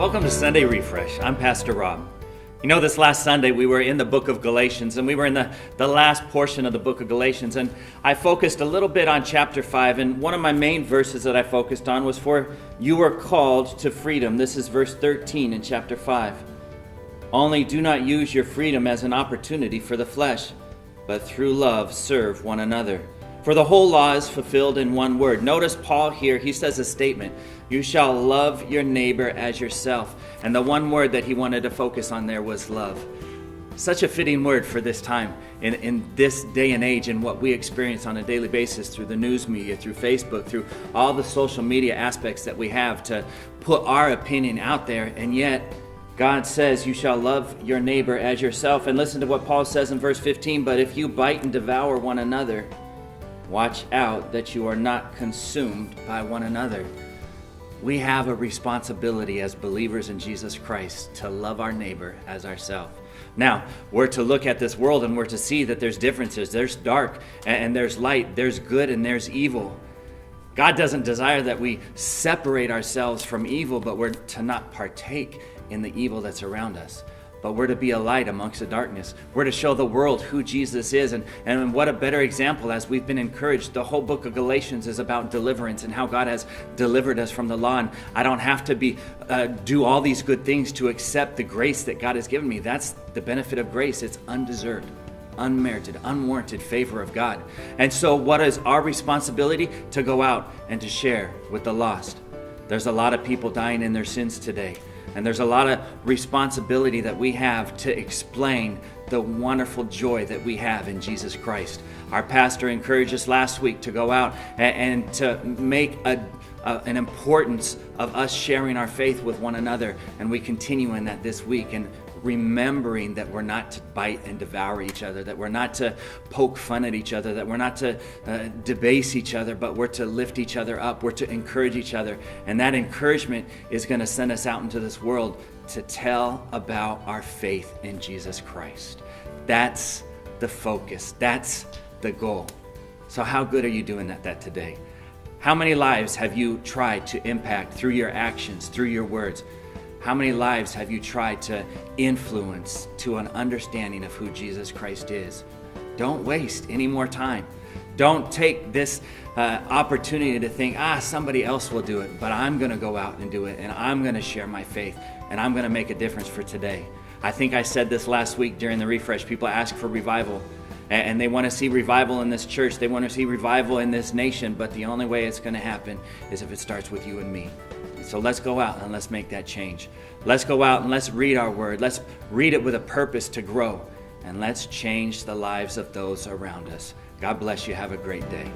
Welcome to Sunday Refresh. I'm Pastor Rob. You know, this last Sunday we were in the book of Galatians, and we were in the last portion of the book of Galatians, and I focused a little bit on chapter 5, and one of my main verses that I focused on was for you are called to freedom. This is verse 13 in chapter 5. Only do not use your freedom as an opportunity for the flesh, but through love serve one another. For the whole law is fulfilled in one word. Notice Paul here, he says a statement. You shall love your neighbor as yourself. And the one word that he wanted to focus on there was love. Such a fitting word for this time, in this day and age, and what we experience on a daily basis through the news media, through Facebook, through all the social media aspects that we have to put our opinion out there. And yet, God says you shall love your neighbor as yourself. And listen to what Paul says in verse 15. But if you bite and devour one another, watch out that you are not consumed by one another. We have a responsibility as believers in Jesus Christ to love our neighbor as ourselves. Now, we're to look at this world and we're to see that there's differences. There's dark and there's light. There's good and there's evil. God doesn't desire that we separate ourselves from evil, but we're to not partake in the evil that's around us. But we're to be a light amongst the darkness. We're to show the world who Jesus is. And what a better example, as we've been encouraged. The whole book of Galatians is about deliverance and how God has delivered us from the law. And I don't have to do all these good things to accept the grace that God has given me. That's the benefit of grace. It's undeserved, unmerited, unwarranted favor of God. And so what is our responsibility? To go out and to share with the lost. There's a lot of people dying in their sins today. And there's a lot of responsibility that we have to explain the wonderful joy that we have in Jesus Christ. Our pastor encouraged us last week to go out and to make an importance of us sharing our faith with one another. And we continue in that this week, and remembering that we're not to bite and devour each other, that we're not to poke fun at each other, that we're not to debase each other, but we're to lift each other up, we're to encourage each other. And that encouragement is going to send us out into this world to tell about our faith in Jesus Christ. That's the focus. That's the goal. So how good are you doing that today? How many lives have you tried to impact through your actions, through your words? How many lives have you tried to influence to an understanding of who Jesus Christ is? Don't waste any more time. Don't take this opportunity to think, somebody else will do it, but I'm going to go out and do it, and I'm going to share my faith, and I'm going to make a difference for today. I think I said this last week during the refresh. People ask for revival, and they want to see revival in this church. They want to see revival in this nation, but the only way it's going to happen is if it starts with you and me. So let's go out and let's make that change. Let's go out and let's read our word. Let's read it with a purpose to grow. And let's change the lives of those around us. God bless you. Have a great day.